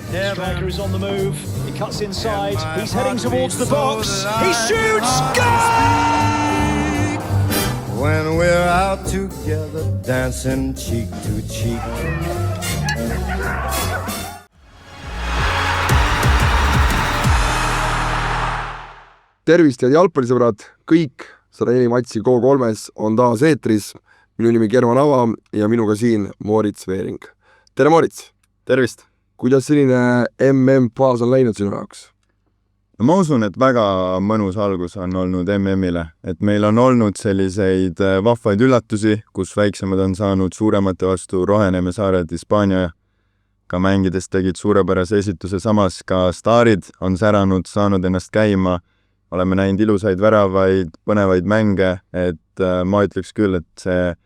Striker is on the move. He cuts inside. He's heading towards the box. He shoots. Goal! When we're out together, dancing cheek to cheek. Tervist, head jalgpallisõbrad, kõik 104 matsi K3 on taas eetris. Minu nimi German Ava ja minuga siin Moritz Veering. Tere Moritz! Tervist! Kuidas selline MM-faas on läinud sinu jaoks? No, ma usun, et väga mõnus algus on olnud MM-ile. Et meil on olnud selliseid vahvaid üllatusi, kus väiksemad on saanud suuremate vastu Roheneeme saared Hispaania. Ka mängides tegid suurepärase esituse, samas ka staarid on säranud, saanud ennast käima. Oleme näinud ilusaid väravaid, põnevaid mänge, et ma ütleks küll, et see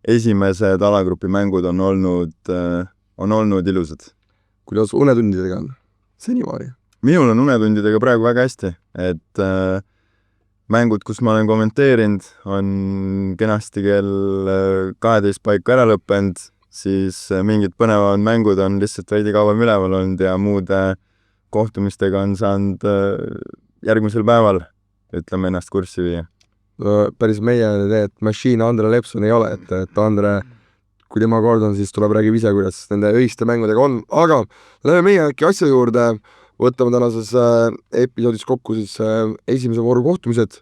esimesed alagrupi mängud on olnud ilusad. Kuidas unetundidega on senimaani? Minul on unetundidega praegu väga hästi, et mängud, kus ma olen kommenteerinud, on kenasti kell 12 paiku ära lõppenud, siis mingid põnevad mängud on lihtsalt veidi kauem üleval olnud ja muude kohtumistega on saanud järgmisel päeval, ütleme ennast kurssi viia. Päris meie need machine Andre Lepson ei ole, et Andre, kui tema kord on, siis tuleb räägib ise, kuidas nende öiste mängudega on. Aga läheme meie äkki asja juurde, võtame tänases episoodis kokku siis esimese vooru kohtumised,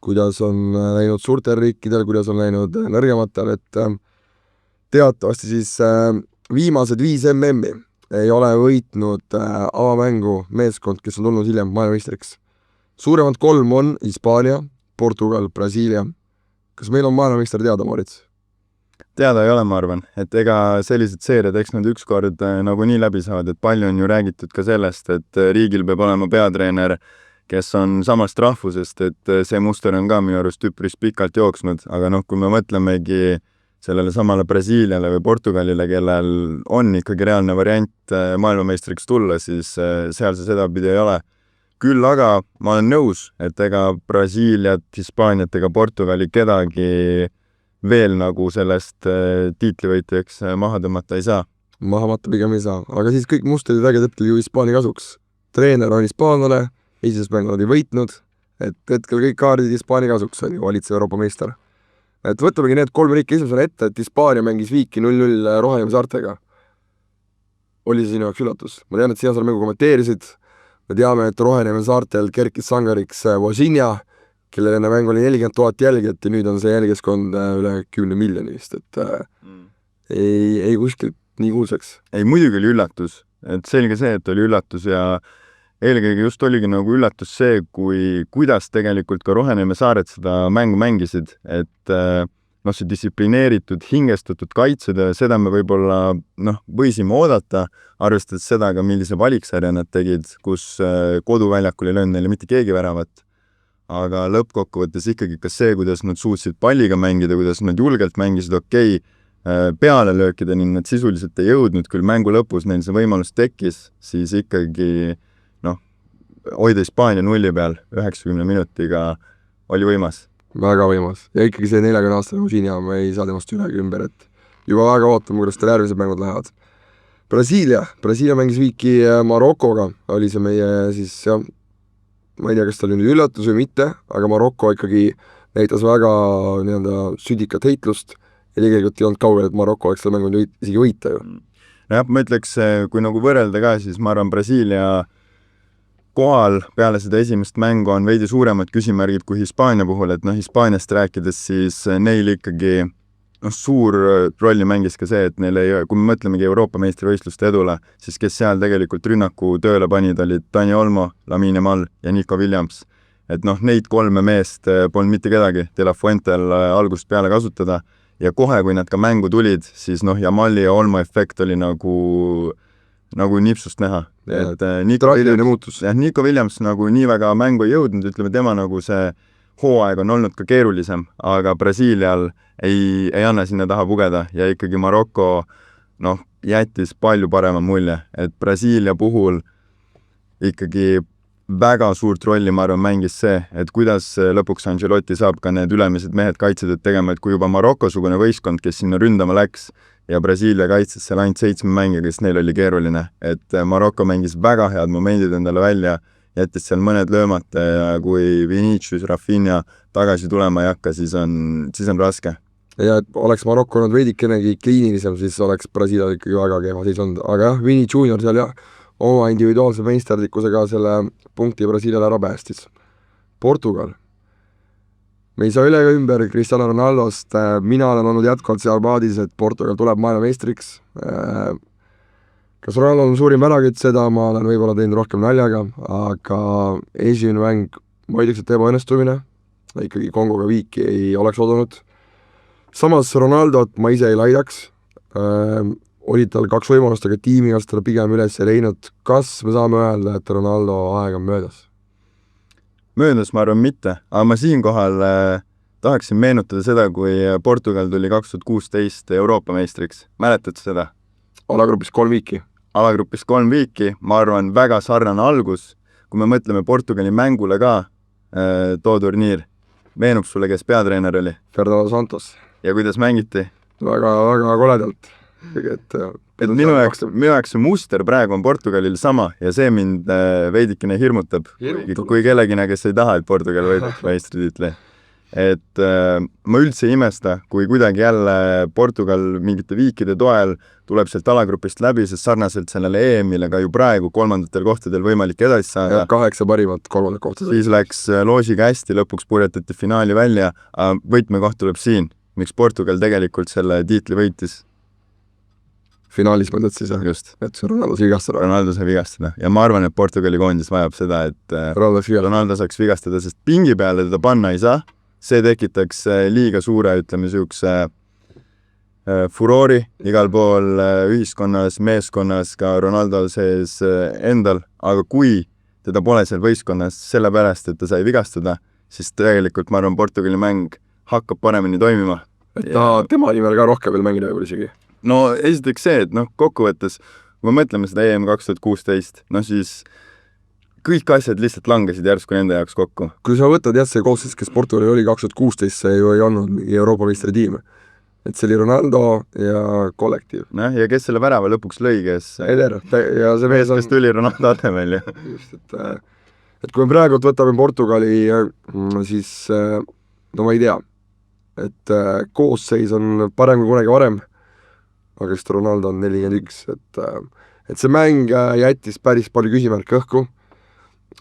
kuidas on läinud suurtel riikidel, kuidas on läinud nõrgematel, et teatavasti siis viimased 5 MM-i ei ole võitnud avamängu meeskond, kes on tulnud hiljem maailmameistriks. Suuremad 3 on Hispaania, Portugal, Brasiilia. Kas meil on maailmameister teada, Moritz? Teada ei ole, ma arvan, et ega sellised seeriad, eks nad ükskord nagu nii läbi saavad, et palju on ju räägitud ka sellest, et riigil peab olema peatreener, kes on samast rahvusest, et see muster on ka minu arust üpris pikalt jooksnud, aga kui me mõtlemegi sellele samale Brasiiliale või Portugalile, kellel on ikkagi reaalne variant maailmameistriks tulla, siis seal see sedapidi ei ole. Küll aga ma olen nõus, et ega Brasiiliat, Hispaaniat ega Portugali kedagi veel nagu sellest tiitlivõitjaks maha tõmmata ei saa. Maha matta pigem ei saa, aga siis kõik mustrid räägivad ju Hispaania kasuks. Treener on hispaanlane, esises mäng oli võitnud, et hetkel kõik kaardid Hispaania kasuks on ju valitsev Euroopa meister. Et võtamegi need 3 riiki esimesena ette, et Hispaania mängis viiki 0-0 Roheneeme saartega. Oli see sinu jaoks üllatus? Ma tean, et sina seal mängu kommenteerisid. Me teame, et Roheneeme saartel kerkis sangariks Vozinja, kellel enne mäng oli 40 000 jälgijat ja nüüd on see jälgijaskond üle 10 miljonist, et ei kuskilt nii kuulsaks. Ei, muidugi oli üllatus, et selge see, et oli üllatus ja eelkõige just oligi nagu üllatus see, kuidas tegelikult ka Roheneeme saared seda mängu mängisid, et see distsiplineeritud, hingestatud kaitsed ja seda me võib-olla võisime oodata, arvestades seda ka, millise valiksarja nad tegid, kus koduväljakul ei löönud neile mitte keegi väravat. Aga lõppkokkuvõttes ikkagi ka see, kuidas nad suutsid palliga mängida, kuidas nad julgelt mängisid peale löökideni, nad sisuliselt ei jõudnud, küll mängu lõpus neil see võimalus tekkis, siis ikkagi hoida Hispaania 0 peal 90 minutiga oli võimas. Väga võimas. Ja ikkagi see 40-aastane Vozinja, me ei saa temast ülegi ümber, et juba väga ootame, kuidas teil järgmised mängud lähevad. Brasiilia mängis viiki Marokoga, oli see meie siis, ma ei tea, kas ta oli nüüd üllatus või mitte, aga Maroko ikkagi näitas väga südikat heitlust ja tegelikult ei olnud kaugel, et Maroko oleks selle mängu isegi võita ju. Jah, ma ütleks, kui nagu võrrelda ka, siis ma arvan Brasiilia kohal peale seda esimest mängu on veidi suuremad küsimärgid kui Hispaania puhul, et Hispaaniast rääkides siis neil ikkagi suur rolli mängis ka see, et neile, kui me mõtlemegi Euroopa meistrivõistluste edule, siis kes seal tegelikult rünnaku tööle panid, olid Dani Olmo, Lamine Yamal ja Nico Williams. Et neid 3 meest polnud mitte kedagi De La Fuentel algust peale kasutada ja kohe, kui nad ka mängu tulid, siis Yamali ja Olmo efekt oli nagu nipsust näha. Et Nico Williams nagu nii väga mängu ei jõudnud, ütleme tema nagu see hooaeg on olnud ka keerulisem, aga Brasiilial ei anna sinna taha pugeda ja ikkagi Maroko jättis palju parema mulje, et Brasiilia puhul ikkagi väga suurt rolli, ma arvan, mängis see, et kuidas lõpuks Ancelotti saab ka need ülemised mehed kaitsetööd tegema, et kui juba Maroko-sugune võistkond, kes sinna ründama läks, ja Brasiilia kaitses seal ainult 7 mängija, kes neil oli keeruline, et Maroko mängis väga head momendid endale välja, jättis seal mõned löömata ja kui Vinicius, Rafinha tagasi tulema ei hakka, siis on raske. Ja et oleks Marokko olnud veidikenegi kliinilisem, siis oleks Brasiilia ikkagi väga kehva siis olnud, aga jah, Vini Junior seal jah, oma individuaalse meisterlikkusega selle punkti Brasiiliale ära päästis. Portugal. Me ei saa üle ümber Cristiano Ronaldost, mina olen olnud jätkuvalt seal paadis, et Portugal tuleb maailmameistriks. Kas Ronaldo on suurim väragid, seda ma olen võib-olla teinud rohkem naljaga, aga esimene mäng, ma ütleks, et ebaõnnestumine, ikkagi Kongoga viiki ei oleks odunud. Samas Ronaldot ma ise ei laidaks, oli tal 2 võimalust, aga tiimiga seda pigem üles ei leidnud. Kas me saame öelda, et Ronaldo aeg on möödas? Möödas ma arvan mitte, aga ma siinkohal tahaksin meenutada seda, kui Portugal tuli 2016 Euroopa meistriks. Mäletad seda? Alagrupis 3 viiki. Alagrupis 3 viiki, ma arvan, väga sarnane algus. Kui me mõtleme Portugali mängule ka, too turniir, meenub sulle, kes peatreener oli? Fernando Santos. Ja kuidas mängiti? Väga koledalt. Minu jaoks see muster praegu on Portugalil sama ja see mind veidikene hirmutab. Kui kellegina, kes ei taha, et Portugal võidab meistritiitli. Et ma üldse ei imesta, kui kuidagi jälle Portugal mingite viikide toel tuleb sealt alagrupist läbi, sest sarnaselt sellele EM-ile ka ju praegu 3. kohtadel võimalik edasi saada. 8 parimat 3. kohtadel. Siis läks loosiga hästi, lõpuks purjetati finaali välja, võtmekoht tuleb siin. Miks Portugal tegelikult selle tiitli võitis? Finaalis mõtled siis, just, et see Ronaldo sai vigastada. Ronaldo sai vigastada ja ma arvan, et Portugali koondis vajab seda, et Ronaldo saaks vigastada, sest pingi peale teda panna ei saa, see tekitaks liiga suure, ütleme siukse furoori igal pool ühiskonnas, meeskonnas, ka Ronaldo sees endal, aga kui teda pole seal võistkonnas sellepärast, et ta sai vigastada, siis tegelikult ma arvan, Portugali mäng hakkab paremini toimima. Et tema nimel ka rohkem veel mängida võib isegi. No esiteks see, et kokkuvõttes, kui me mõtleme seda EM 2016, siis kõik asjad lihtsalt langesid järsku nende jaoks kokku. Kui sa võtad see koosseis, kes Portugali oli 2016, see ju ei olnud Euroopa meistri tiim. Et see oli Ronaldo ja kollektiiv. Ja kes selle värava lõpuks lõi, kes Eder, ja see mees kes tuli Ronaldo asemel. Just, et kui me praegu võtame Portugali, siis no ma ei tea, et koosseis on parem kui kunagi varem, aga just Ronaldo on 41, et see mäng jättis päris palju küsimärke õhku,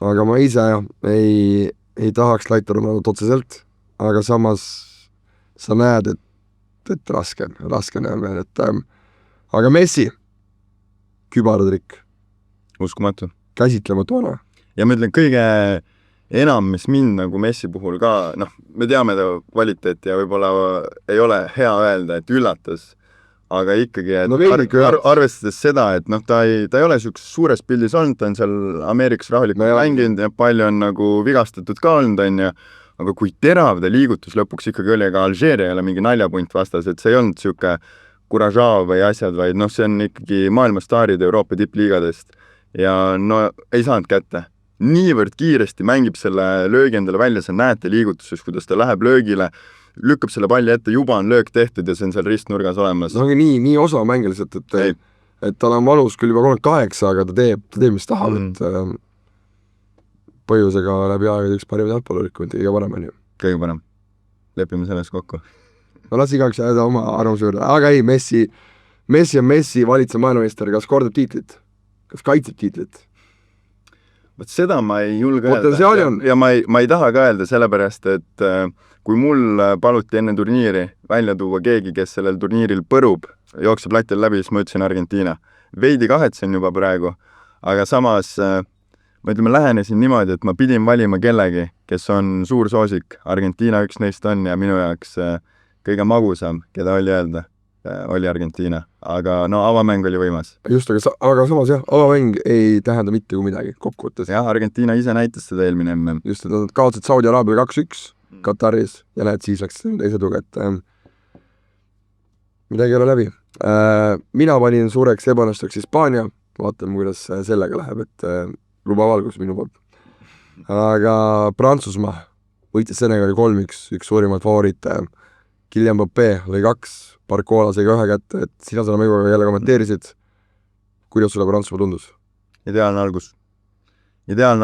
aga ma ise ei tahaks laita Ronaldot otseselt, aga samas sa näed, et raske on veel, aga Messi, kübartrikk. Uskumatu. Käsitlematu vana. Ja ma ütlen, kõige enam, mis mind nagu Messi puhul ka, me teame ta kvaliteeti ja võib-olla ei ole hea öelda, et üllatas, aga ikkagi, et arvestades seda, et ta ei ole sellises suures pildis olnud, ta on seal Ameerikas rahulikult mänginud ja palju on nagu vigastatud ka olnud, aga kui terav ta liigutus lõpuks ikkagi oli, aga Alžeeria ei ole mingi naljapunt vastas, et see ei olnud siuke Kuražav või asjad, vaid see on ikkagi maailmastaarid Euroopa tippliigadest ja ei saanud kätte. Niivõrd kiiresti mängib selle löögi endale välja, sa näete liigutuses, kuidas ta läheb löögile, lükkab selle palli ette, juba on löök tehtud ja see on seal ristnurgas olemas. No nii osa mängiliselt, et tal on valus küll juba 38, aga ta teeb, mis tahab, et põhjusega läbi aegade üks parim jalgpallurik, kõige parem on ju. Kõige parem. Lepime selles kokku. No las igaks jääda oma arvamuse juurde, aga ei, Messi on Messi valitseb maailmameister, kas kordab tiitlit? Kas kaitseb tiitlit? Võt seda ma ei julge öelda. Ja ma ei taha ka öelda sellepärast, et kui mul paluti enne turniiri välja tuua keegi, kes sellel turniiril põrub, jookseb latil läbi, siis ma ütlesin Argentiina. Veidi kahetsen juba praegu, aga samas ma lähenesin niimoodi, et ma pidin valima kellegi, kes on suur soosik. Argentiina üks neist on ja minu jaoks kõige magusam, keda oli öelda, oli Argentiina. Aga avamäng oli võimas. Just, aga samas jah, avamäng ei tähenda mitte kui midagi kokkuvõttes. Jah, Argentiina ise näitas seda eelmine MM. Just, et nad kaotsid Saudi Araabia 2-1 Kataris ja siis läks teise tuge, et midagi ei ole läbi. Mina panin suureks ebaõnnestuks Hispaania, vaatame, kuidas sellega läheb, et lubav algus minu poolt. Aga Prantsusmaa võitis Senegali 3-1, üks suurimaid favoriite. Kylian Mbappé lõi 2, Barcola sai ka 1 kätte, et sina seda mängu jälle kommenteerisid. Kuidas sulle Prantsusmaa tundus? Ideaalne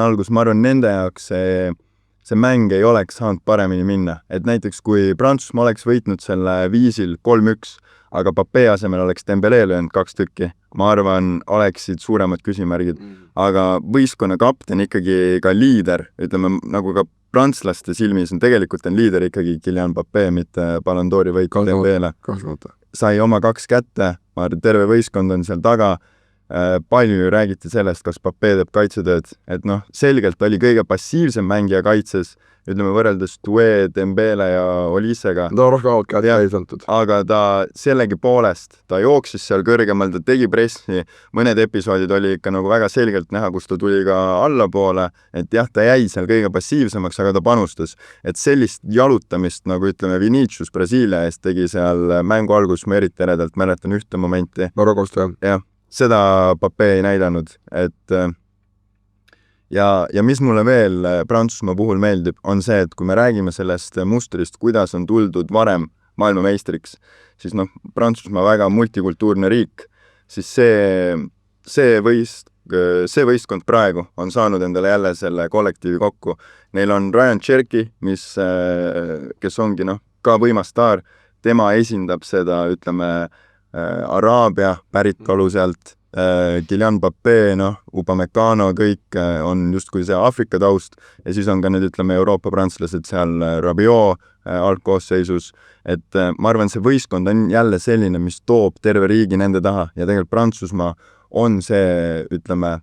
algus, ma arvan, nende jaoks see mäng ei oleks saanud paremini minna. Et näiteks kui Prantsusmaa oleks võitnud selle viisil 3-1, aga Mbappé asemel oleks Dembélé löönud 2 tükki, ma arvan, oleksid suuremad küsimärgid. Aga võistkonna kapten ikkagi ka liider, ütleme nagu ka prantslaste silmis on tegelikult liider ikkagi Kylian Mbappé, mitte Ballon d'Ori võit Dembélé. Sai oma 2 kätte, ma arvan, terve võistkond on seal taga. Palju räägiti sellest, kas Mbappé teeb kaitsetööd, et selgelt oli kõige passiivsem mängija kaitses, ütleme võrreldes Doué, Dembélé ja Olisega. Ta on rohkem aut käed jäisantud. Aga ta sellegi poolest, ta jooksis seal kõrgemal, ta tegi pressi, mõned episoodid oli ikka nagu väga selgelt näha, kus ta tuli ka allapoole, et jah, ta jäi seal kõige passiivsemaks, aga ta panustas. Et sellist jalutamist, nagu ütleme Vinicius Brasiilia eest tegi seal mängu algus, ma eriti eredalt mäletan ühte momenti. Marokost jah, seda Mbappé ei näidanud, et ja mis mulle veel Prantsusmaa puhul meeldib, on see, et kui me räägime sellest mustrist, kuidas on tuldud varem maailmameistriks, siis Prantsusmaa väga multikultuurne riik, siis see võistkond praegu on saanud endale jälle selle kollektiivi kokku. Neil on Ryan Cherki, kes ongi ka võimas staar, tema esindab seda, ütleme, Araabia päritolu sealt, Kylian Mbappé, Upamecano, kõik on justkui see Aafrika taust ja siis on ka need, ütleme, Euroopa prantslased seal Rabiot algkoosseisus, et ma arvan, see võistkond on jälle selline, mis toob terve riigi nende taha ja tegelikult Prantsusmaa on see, ütleme,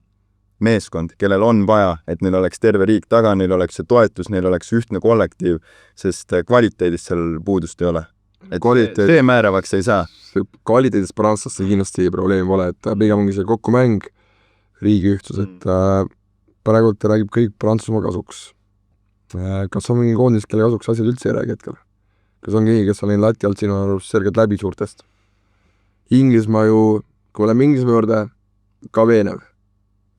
meeskond, kellel on vaja, et neil oleks terve riik taga, neil oleks see toetus, neil oleks ühtne kollektiiv, sest kvaliteedist seal puudust ei ole. Et see määravaks ei saa. Kvaliteedis prantslaste kindlasti probleemi pole, et pigem ongi see kokkumäng, riigi ühtsus, et praegult räägib kõik Prantsusmaa kasuks. Kas on mingi koondis, kelle kasuks asjad üldse ei räägi hetkel? Kas on keegi, kes on lati alt sinu arvus selgelt läbi suurtest? Inglismaa ju, kui oleme Inglismaa juurde, ka veenev.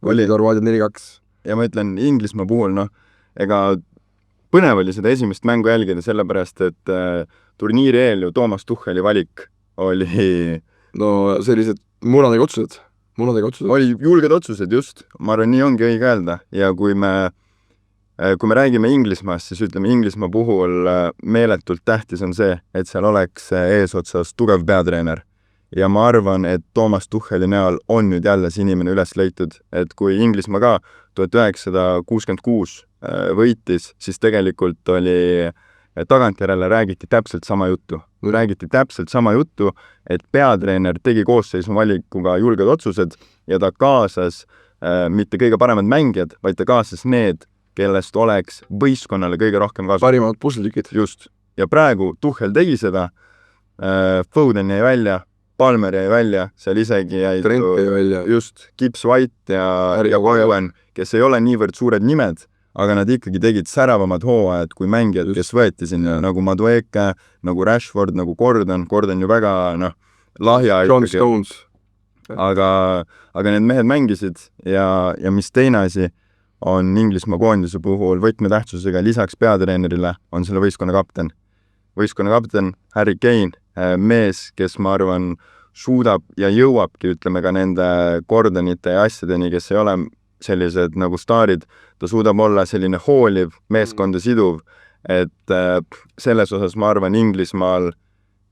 Oli Horvaadiad 4-2. Ja ma ütlen Inglismaa puhul, ega põnev oli seda esimest mängu jälgida, sellepärast, et turniiri eel ju Toomas Tucheli valik oli... sellised munadega otsused. Oli julged otsused, just. Ma arvan, nii ongi õige öelda. Ja kui me räägime Inglismaast, siis ütleme Inglismaa puhul meeletult tähtis on see, et seal oleks eesotsas tugev peatreener. Ja ma arvan, et Toomas Tucheli näol on nüüd jälle see inimene üles leitud, et kui Inglismaa ka 1966 võitis, siis tegelikult oli tagantjärele räägiti täpselt sama juttu. Räägiti täpselt sama juttu, et peatreener tegi koosseisu valikuga julged otsused ja ta kaasas mitte kõige paremad mängijad, vaid ta kaasas need, kellest oleks võistkonnale kõige rohkem kasu. Parimad pusletükid. Just. Ja praegu Tuchel tegi seda, Foden jäi välja, Palmer jäi välja, seal isegi jäi Trent jäi välja. Just, Gibbs White ja Owen, kes ei ole niivõrd suured nimed, aga nad ikkagi tegid säravamad hooajad kui mängijad, kes võeti sinna, nagu Madueke, nagu Rashford, nagu Gordon ju väga, lahja. John Stones. Aga need mehed mängisid ja mis teine asi on Inglismaa koondise puhul võtmetähtsusega lisaks peatreenerile on selle võistkonna kapten. Võistkonna kapten Harry Kane, mees, kes ma arvan suudab ja jõuabki, ütleme ka nende Gordonite ja asjadeni, kes ei ole sellised nagu staarid, ta suudab olla selline hooliv, meeskonda siduv, et selles osas ma arvan Inglismaal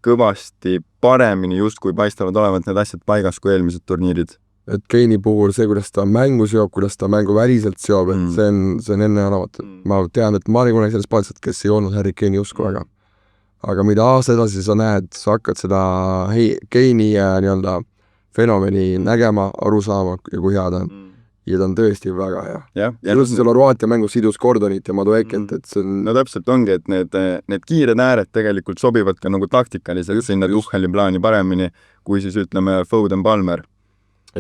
kõvasti paremini justkui paistavad olevat need asjad paigas kui eelmised turniirid. Et Kane'i puhul see, kuidas ta mängu seob, kuidas ta mängu väliselt seob, et see on enne arvata. Ma tean, et ma olin kunagi selles paljast, kes ei olnud Harry Kane'i usku väga. Aga mida aasta edasi sa näed, sa hakkad seda Kane'i nii-öelda fenomeni nägema, aru saama ja kui hea ta on. Ja ta on tõesti väga hea. Ja seal Horvaatia mängus sidus Gordonit ja Madueket, et see on... No täpselt ongi, et need kiired ääred tegelikult sobivad ka nagu taktikaliselt sinna Tucheli plaani paremini, kui siis ütleme Foden Palmer.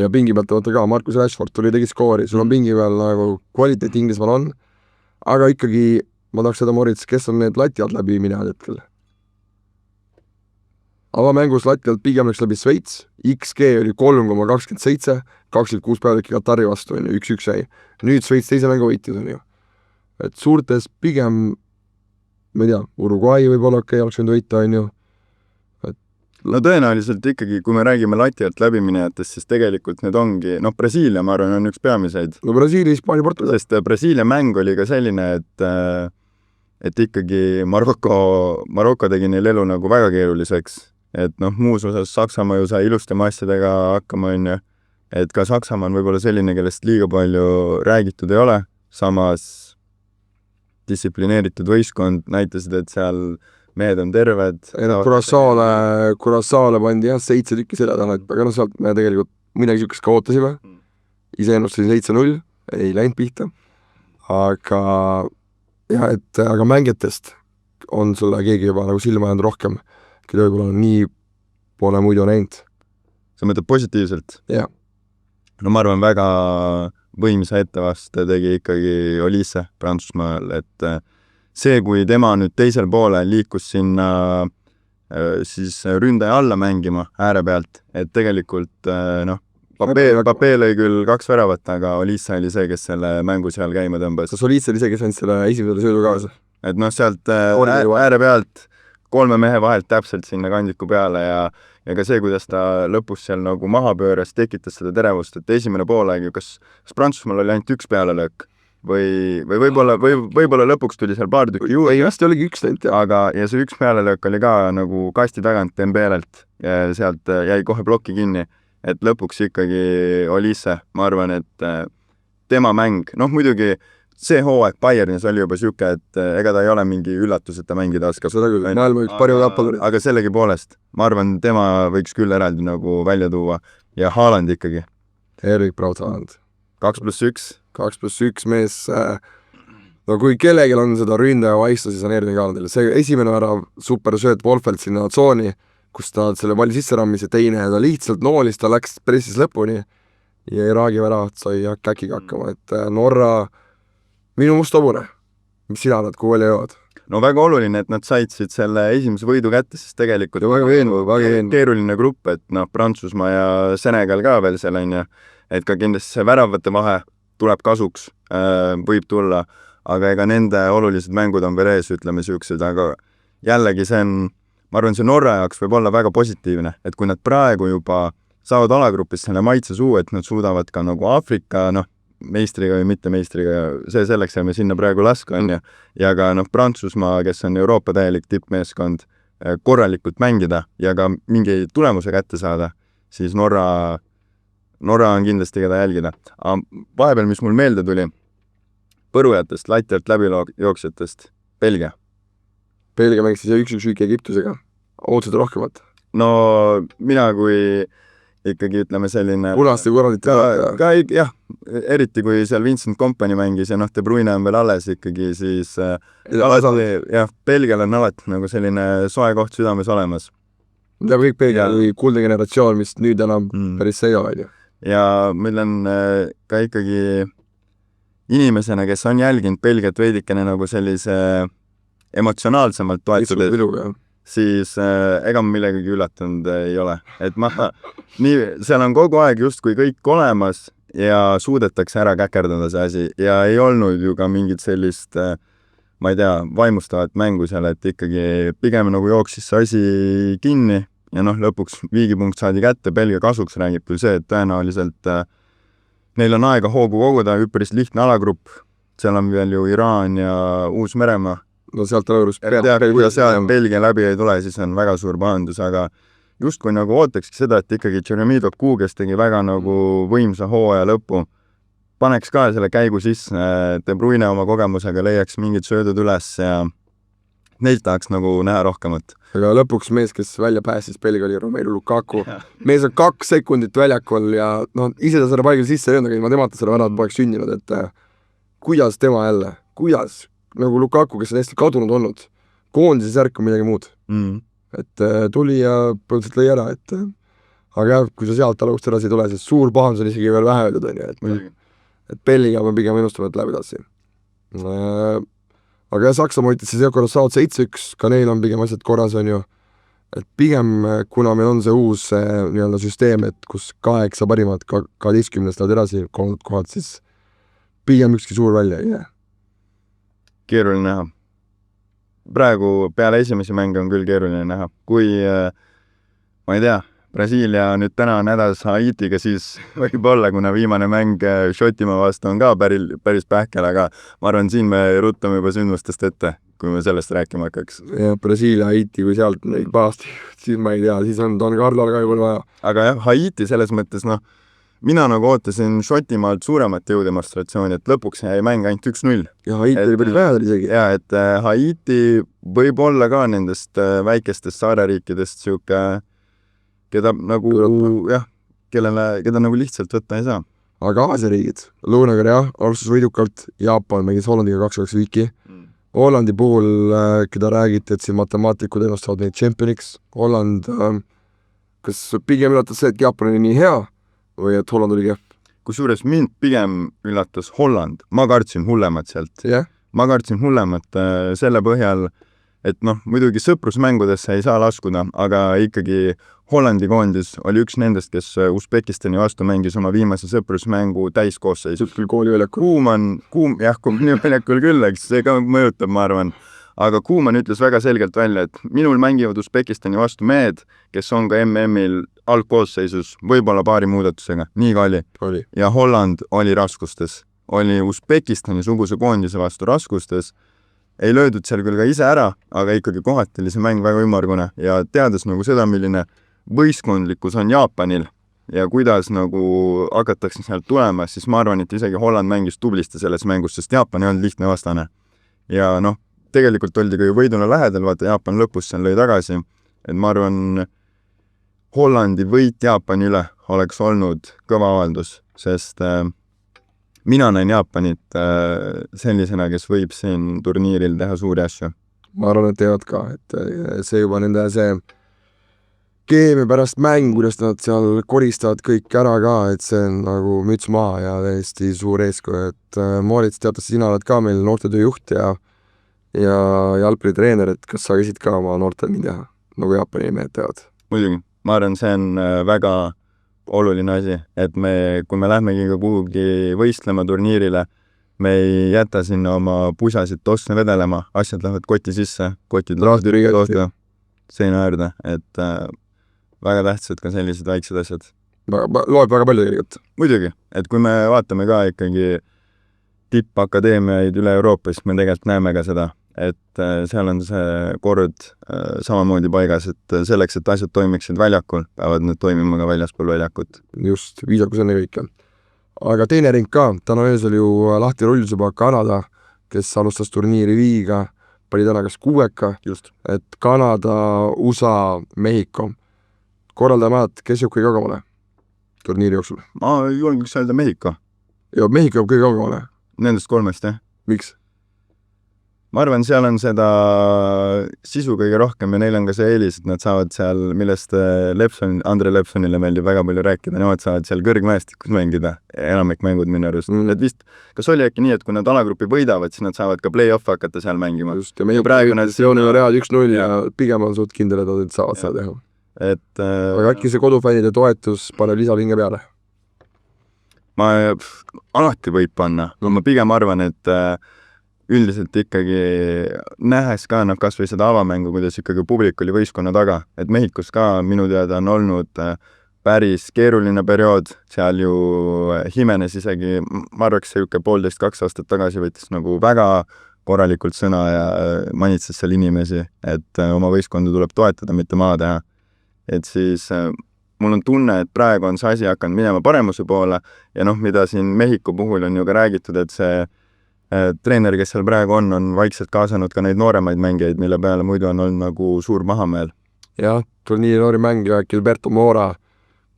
Ja pingi pealt võtta ka, Marcus Rashford tuli tegi skoori, sul on pingi peal nagu kvaliteet Inglismaal on, aga ikkagi ma tahaks seda Moritz, kes on need lati alt läbi minevad hetkel. Avamängus lati alt pigem läks läbi Sveits, XG oli 3,27, 26 päevadki Katari vastu, 1-1 jäi. Nüüd Sveits teise mängu võitis on ju. Et suurtes pigem, ma ei tea, Uruguay võib-olla oleks võinud võita, on ju, no tõenäoliselt ikkagi, kui me räägime lati alt läbiminejatest, siis tegelikult need ongi, noh, Brasiilia, ma arvan, on üks peamiseid. no Brasiilia, Hispaania, Portugal. Sest Brasiilia mäng oli ka selline, et ikkagi Maroko tegi neil elu nagu väga keeruliseks. Et noh, muus osas Saksamaa ju sai ilustama asjadega hakkama, on ju. Et ka Saksamaa on võib-olla selline, kellest liiga palju räägitud ei ole. Samas distsiplineeritud võistkond näitasid, et seal mehed on terved. Curaçaole pandi jah 7 tükki selle taha, aga sealt me tegelikult midagi sükest ka ootasime. Ise ennustasin 7-0, ei läinud pihta. Aga jah, aga mängijatest on sulle keegi juba nagu silma jäänud rohkem, keda võib-olla nii pole muidu näinud. Sa mõtled positiivselt? Jah. No ma arvan, väga võimsa ettevaste tegi ikkagi Olise Prantsusmaal, et see, kui tema nüüd teisel poole liikus sinna siis ründaja alla mängima ääre pealt, et tegelikult noh, Papé lõi küll 2 väravat, aga Olise oli see, kes selle mängu seal käima tõmbas. Kas Olise oli see, kes ainult selle esimesele söödu kaasa? Et noh, sealt ääre pealt 3 mehe vahelt täpselt sinna kandiku peale ja ka see, kuidas ta lõpus seal nagu maha pööras, tekitas seda terevust, et esimene poolaeg ju kas Prantsusmaal oli ainult 1 pealelöök või võib-olla lõpuks tuli seal paar tükki juurde. Ei, vast oligi 1 ainult. Aga ja see 1 pealelöök oli ka nagu kasti tagant Dembelelt ja sealt jäi kohe plokki kinni. Et lõpuks ikkagi Olise, ma arvan, et tema mäng, noh muidugi see hooaeg Bayernis oli juba siuke, et ega ta ei ole mingi üllatus, et ta mängida oskab. Seda küll, maailma üks parim appalurid. Aga sellegi poolest, ma arvan, tema võiks küll eraldi nagu välja tuua ja Haaland ikkagi. Erik Braut Haaland. 2+1. 2+1 mees, no kui kellegil on seda ründaja vaistu, siis on Erling Haalandil. See esimene värav super sööt Wolfelt sinna tsooni, kus ta selle palli sisse rammis ja teine, ta lihtsalt noolis, ta läks pressis lõpuni ja Iraagi väravat sai käkiga hakkama, et Norra minu must hobune. Mis sina nad, kui oli jõuad? No väga oluline, et nad saitsid selle esimese võidu kätte, sest tegelikult ja väga veenuv. Keeruline grupp, et noh, Prantsusmaa ja Senegal ka veel seal on ja et ka kindlasti see väravate vahe tuleb kasuks, võib tulla, aga ega nende olulised mängud on veel ees, ütleme siuksed, aga jällegi see on, ma arvan, see Norra jaoks võib olla väga positiivne, et kui nad praegu juba saavad alagrupis selle maitse suu, et nad suudavad ka nagu Aafrika, noh, meistriga või mitte meistriga, see selleks jääme sinna praegu laska, on ja ka noh, Prantsusmaa, kes on Euroopa täielik tippmeeskond, korralikult mängida ja ka mingi tulemuse kätte saada, siis Norra on kindlasti keda jälgida. Vahepeal, mis mul meelde tuli, põrujatest, lati alt läbi jooksjatest, Belgia mängis siis 1-1 Egiptusega. Ootasid rohkemat? No mina kui ikkagi ütleme selline... Punasti korraldit jah, eriti kui seal Vincent Kompany mängis ja noh, De Bruyne on veel alles ikkagi, siis Belgial on alati nagu selline soe koht südames olemas. Teab kõik Belgia kui kuulde generatsioon, mis nüüd enam päris see ei ole. Ja meil on ka ikkagi inimesena, kes on jälginud Belgiat veidikene nagu sellise emotsionaalsemalt toetudes, siis ega ma millegagi üllatunud ei ole. Et seal on kogu aeg justkui kõik olemas ja suudetakse ära käkerdada see asi ja ei olnud ju ka mingit sellist, ma ei tea, vaimustavat mängu seal, et ikkagi pigem nagu jooksis see asi kinni ja noh, lõpuks viigipunkt saadi kätte, Belgia kasuks räägib küll see, et tõenäoliselt neil on aega hoogu koguda, üpris lihtne alagrupp, seal on veel ju Iraan ja Uus-Meremaa. No sealt alagrupp. Kui seal Belgia läbi ei tule, siis on väga suur pahandus, aga justkui nagu ootakski seda, et ikkagi Jeremy Doku, kes tegi väga nagu võimsa hooaja lõpu, paneks ka selle käigu sisse, De Bruyne oma kogemusega leiaks mingid söödud üles ja neilt tahaks nagu näha rohkemat. Aga lõpuks mees, kes välja pääsis Belgia oli Romelu Lukaku. Mees on 2 sekundit väljakul ja no, ise ta selle paigil sisse ei olnud, aga ma temata selle väravat poleks sündinud, et kuidas tema jälle, kuidas nagu Lukaku, kes on hästi kadunud olnud, koondises järk on midagi muud. Et tuli ja põhimõtteliselt lõi ära, aga jah, kui sa sealt alust edasi ei tule, siis suur pahandus on isegi veel vähe öeldud, et Belgia ma pigem ennustama, et läheb edasi. Aga jah, Saksamaa ütles siis korras saavad 7-1, ka neil on pigem asjad korras, on ju. Et pigem, kuna meil on see uus nii-öelda süsteem, et kus 8 parimat 12 lähevad edasi, 3 kohad, siis pigem ükski suur välja ei jää. Keeruline näha. Praegu peale esimesi mänge on küll keeruline näha. Kui ma ei tea, Brasiilia nüüd täna on hädas Haitiga, siis võib-olla, kuna viimane mäng Šotimaa vastu on ka päris pähkel, aga ma arvan, siin me ruttame juba sündmustest ette, kui me sellest rääkima hakkaks. Ja Brasiilia, Haiti, kui sealt neid paasti, siis ma ei tea, siis on Don Carlol ka juba vaja. Aga jah, Haiti selles mõttes, mina nagu ootasin Šotimaalt suuremat jõudemonstratsiooni, et lõpuks jäi mäng ainult 1-0. Ja Haiti oli päris vähe isegi. Ja, et Haiti võib olla ka nendest väikestest saareriikidest siuke, keda nagu, keda nagu lihtsalt võtta ei saa. Aga Aasia riigid, Lõuna-Korea alustas võidukalt, Jaapan mängis Hollandiga 2-2 viiki. Hollandi puhul, keda räägiti, et siin matemaatikud ennustavad neid championiks. Holland, kas pigem üllatas see, et Jaapan oli nii hea või et Holland oli kehv? Kusjuures mind pigem üllatas Holland. Ma kartsin hullemat sealt. Yeah. Ma kartsin hullemat selle põhjal, et muidugi sõprusmängudesse ei saa laskuda, aga ikkagi Hollandi koondis oli üks nendest, kes Usbekistani vastu mängis oma viimase sõprusmängu täiskoosseisus. Küll kooliväljakul. Kooliväljakul küll, eks see ka mõjutab, ma arvan. Aga Kuuman ütles väga selgelt välja, et minul mängivad Usbekistani vastu mehed, kes on ka MM-il algkoosseisus, võib-olla paari muudatusega. Nii ka oli. Ja Holland oli raskustes. Oli Usbekistani suguse koondise vastu raskustes. Ei löödud seal küll ka ise ära, aga ikkagi kohati oli see mäng väga ümmargune. Ja teades nagu seda, milline võistkondlikkus on Jaapanil ja kuidas nagu hakatakse sealt tulema, siis ma arvan, et isegi Holland mängis tublisti selles mängus, sest Jaapan ei olnud lihtne vastane. Ja tegelikult oldi ka ju võiduna lähedal, vaata Jaapan lõpus seal lõi tagasi, et ma arvan, Hollandi võit Jaapani üle oleks olnud kõva avaldus, sest mina näin Jaapanit sellisena, kes võib siin turniiril teha suuri asju. Ma arvan, et teevad ka, et see juba nende see keemia pärast mäng, kuidas nad seal koristavad kõik ära ka, et see on nagu müts maha ja täiesti suur eeskuju, et Moritz teatas, sina oled ka meil noortetööjuht ja jalgpallitreener, et kas sa käisid ka oma noortel nii teha, nagu Jaapani mehed teevad? Muidugi, ma arvan, see on väga oluline asi, et kui me lähmegi ka kuhugi võistlema turniirile, me ei jäta sinna oma pusasid tossne vedelema, asjad lähevad koti sisse, kotid lahti seina äärde, et väga tähtsad ka sellised väiksed asjad. Loeb väga palju tegelikult. Muidugi, et kui me vaatame ka ikkagi tippakadeemiaid üle Euroopa, siis me tegelikult näeme ka seda, et seal on see kord samamoodi paigas, et selleks, et asjad toimiksid väljakul, peavad need toimima ka väljaspool väljakut. Just, viisakus on kõike. Aga teine ring ka, täna öösel ju lahti rullis juba Kanada, kes alustas turniiri viiga, pani täna kas 6, just, et Kanada, USA, Mehhiko. Korraldajamaad, kes jõub kõige kaugemale turniiri jooksul? Ma julgeks öelda Mehhiko. Ja Mehhiko jõub kõige kaugemale? Nendest 3, jah. Miks? Ma arvan, seal on seda sisu kõige rohkem ja neil on ka see eelis, et nad saavad seal, millest Andre Lepsonile meeldib väga palju rääkida, nemad saavad seal kõrgmäestikus mängida, enamik mängud minu arust. Et vist, kas oli äkki nii, et kui nad alagrupi võidavad, siis nad saavad ka play-off hakata seal mängima? Just, ja meie praegu on reaad 1-0 ja pigem on suht kindel, et nad saavad seda teha. Aga äkki see kodufännide toetus paneb lisalinge peale? Ma alati võib panna. Ma pigem arvan, et üldiselt ikkagi nähes ka kas või seda avamängu, kuidas ikkagi publik oli võistkonna taga. Et Mehhikos ka minu teada on olnud päris keeruline periood. Seal ju Jimenez isegi, ma arvaks, see 1,5–2 aastat tagasi võttis nagu väga korralikult sõna ja manitses seal inimesi, et oma võistkonda tuleb toetada, mitte maha teha. Et siis mul on tunne, et praegu on see asi hakanud minema paremuse poole ja mida siin Mehhiko puhul on ju ka räägitud, et see treener, kes seal praegu on vaikselt kaasanud ka neid nooremaid mängijaid, mille peale muidu on olnud nagu suur mahameel. Jah, turniiri noori mängija Gilberto Mora,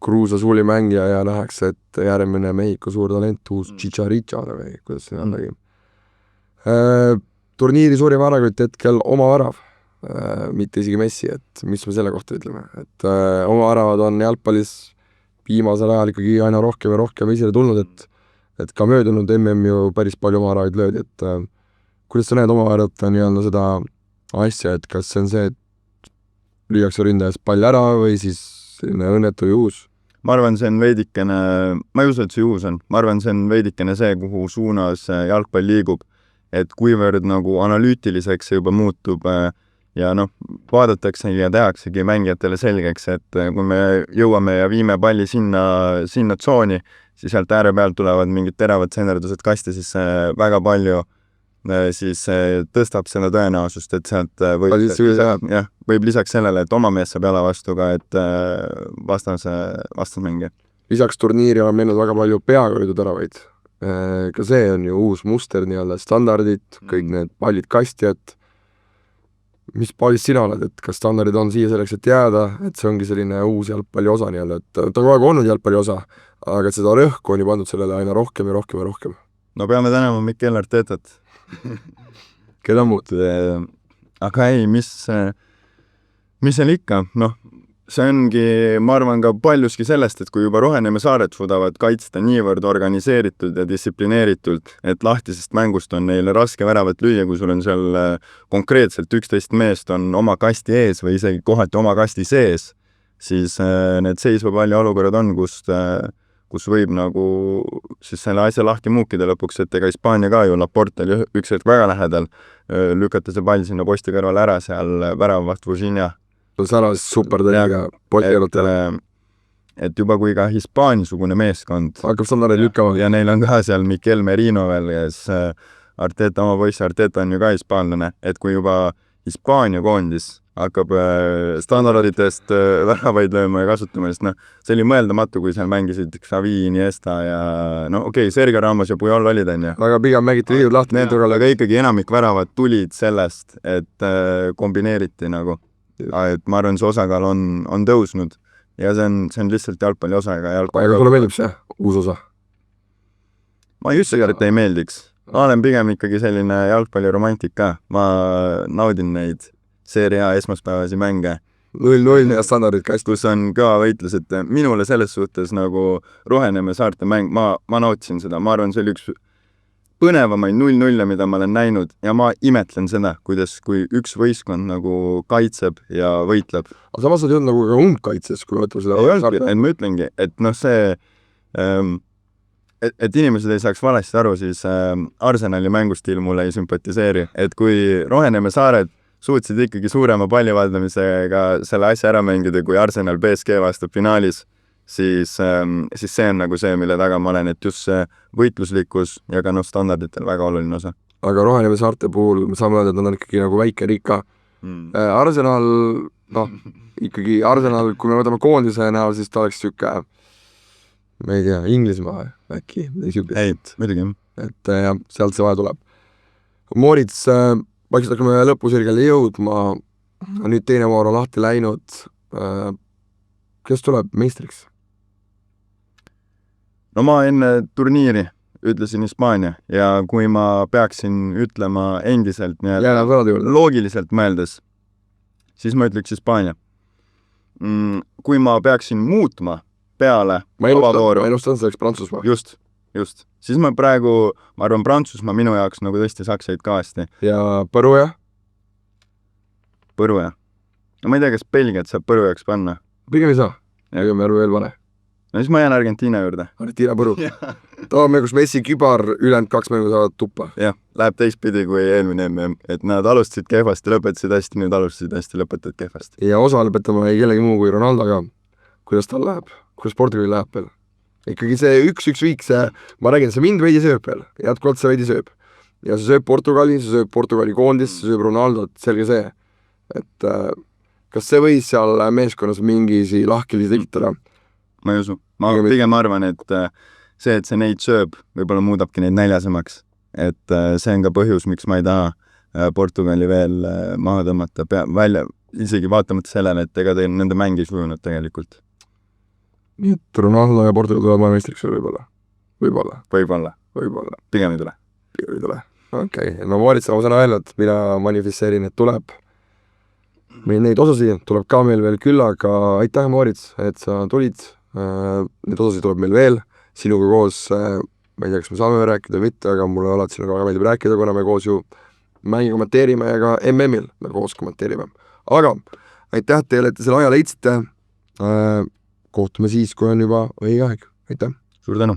Cruza suuli mängija ja nähakse, et järgmine Mehhiko suur talent, uus Chicharito või kuidas see nägi. Turniiri suurim varakutt hetkel oma varav. Mitte isegi Messi, et mis me selle kohta ütleme, et oma aravad on jalgpallis viimasel ajal ikkagi aina rohkem ja rohkem esile tulnud, et ka möödunud MM ju päris palju oma aravaid löödi, et kuidas sa näed oma arvata nii-öelda seda asja, et kas see on see, et lüüakse ründajas pall ära või siis selline õnnetu juhus? Ma arvan, see on veidikene, ma ei usu, et see juhus on, ma arvan, see on veidikene see, kuhu suunas jalgpall liigub, et kuivõrd nagu analüütiliseks see juba muutub ja noh, vaadataksegi ja tehaksegi mängijatele selgeks, et kui me jõuame ja viime palli sinna tsooni, siis sealt ääre pealt tulevad mingid teravad senderdused kasti, siis väga palju siis tõstab selle tõenäosust, et sealt võib lisaks sellele, et oma mees saab jala vastu ka, et vastasmängija. Lisaks turniiri oleme näinud väga palju peaga löödud teravaid. Ka see on ju uus muster, nii-öelda standardid, kõik need pallid kastjad. Mis pallist sina oled, et kas standardid on siia selleks, et jääda, et see ongi selline uus jalgpalli osa nii-öelda, et ta kogu aeg olnud jalgpalli osa, aga seda rõhku on ju pandud sellele aina rohkem ja rohkem ja rohkem. No peame tänama Mikel Artetat. Keda muud? Aga ei, mis seal ikka, noh, see ongi, ma arvan ka paljuski sellest, et kui juba Roheneeme saared suudavad kaitsta niivõrd organiseeritud ja distsiplineeritult, et lahtisest mängust on neile raske väravat lüüa, kui sul on seal konkreetselt 11 meest on oma kasti ees või isegi kohati oma kasti sees, siis need seisva palli olukorrad on, kus võib nagu siis selle asja lahti muukida lõpuks, et ega Hispaania ka ju Laporte oli üks hetk väga lähedal, lükata see pall sinna posti kõrval ära seal väravavaht Vužinja. Saras supertäiega et juba kui ka Hispaania-sugune meeskond hakkab standardid lükkama ja neil on ka seal Mikel Merino veel, kes Arteta, oma poiss Arteta on ju ka hispaanlane, et kui juba Hispaania koondis hakkab standarditest väravaid lööma ja kasutama, sest see oli mõeldamatu, kui seal mängisid Xavi, Iniesta ja Sergio Ramos ja Puyol olid, on ju. Aga pigem mängiti liidud lahti. Aga ikkagi enamik väravad tulid sellest, et kombineeriti nagu. Et ma arvan, see osakaal on tõusnud ja see on lihtsalt jalgpalli osa. Aga sulle meeldib see uus osa? Ma just et ei meeldiks. Ma olen pigem ikkagi selline jalgpalli romantik ka. Ma naudin neid Serie A esmaspäevasi mänge. 0-0 ja standardid käest. Kus on ka võitlus, et minule selles suhtes nagu Roheneeme saarte mäng, ma nautisin seda. Ma arvan, see oli üks põnevamaid 0-0, mida ma olen näinud ja ma imetlen seda, kui üks võistkond nagu kaitseb ja võitleb. Aga samas on jõudnud nagu ka umbkaitses, kui võtab seda saarte. Ma ütlengi, et see et inimesed ei saaks valesti aru, siis Arsenali mängustiil mulle ei sümpatiseeri. Et kui Roheneeme saared suutsid ikkagi suurema pallivaldamisega selle asja ära mängida, kui Arsenal PSG vastu finaalis, siis see on nagu see, mille taga ma olen, et just see võitluslikkus ja ka standarditel väga oluline osa. Aga Roheneeme saarte puhul me saame öelda, et nad on ikkagi nagu väike riika. Arsenal, ikkagi Arsenal, kui me võtame koondise näol, siis ta oleks siuke, ma ei tea, Inglismaa äkki. Ei, muidugi. Et jah, sealt see vaja tuleb. Moritz, vaikselt hakkame lõpusirgele jõudma, nüüd teine voor on lahti läinud. Kes tuleb meistriks? No ma enne turniiri ütlesin Hispaania ja kui ma peaksin ütlema endiselt loogiliselt mõeldes, siis ma ütleks Hispaania. Kui ma peaksin muutma peale avavooru. Ma ennustan selleks Prantsusmaa. Just. Siis ma arvan Prantsusmaa minu jaoks nagu tõesti saksaid ka hästi. Ja Põruja? Põruja. No ma ei tea, kas Belgiat saab Põrujaks panna. Pigem ei saa. Ja me arvu veel pane. No siis ma jään Argentiina juurde. Argentiina Põru. Toome, kus Messi kübar ülejäänud 2 mängu saavad tuppa. Jah, läheb teistpidi kui eelmine MM. Et nad alustasid kehvasti, lõpetasid hästi, nüüd alustasid hästi, lõpetavad kehvasti. Ja osa lõpetama ei kellegi muu kui Ronaldoga. Kuidas tal läheb? Kuidas Portugali läheb veel? Ikkagi see 1-1 viik, ma räägin, see mind veidi sööb veel. Jätkuvalt see veidi sööb. Ja see sööb Portugali, see sööb Portugali koondis, see sööb Ronaldot, selge see. Et kas see võis seal meeskonnas mingisi lahkilisi tekitada? Ma ei usu. Ma pigem arvan, et see neid sööb, võib-olla muudabki neid näljasemaks. Et see on ka põhjus, miks ma ei taha Portugali veel maha tõmmata välja, isegi vaatamata sellele, et ega nende mäng ei sujunud tegelikult. Nii et Ronaldo ja Portugal tulevad maailmeistriks Võib-olla. Pigem ei tule. Okei. No Moritz on sõna öelnud, mina manifesteerin, et tuleb. Meil neid osasid tuleb ka meil veel küll, aga aitäh, Moritz, et sa tulid. Need osasid tuleb meil veel. Sinuga koos, ma ei tea, kas me saame rääkida või mitte, aga mulle alati sinuga väga meeldib rääkida, kuna me koos ju mängi kommenteerime ja ka MM-il me koos kommenteerime. Aga aitäh teile, et te selle aja leidsite. Kohtume siis, kui on juba õige aeg. Aitäh! Suur tänu!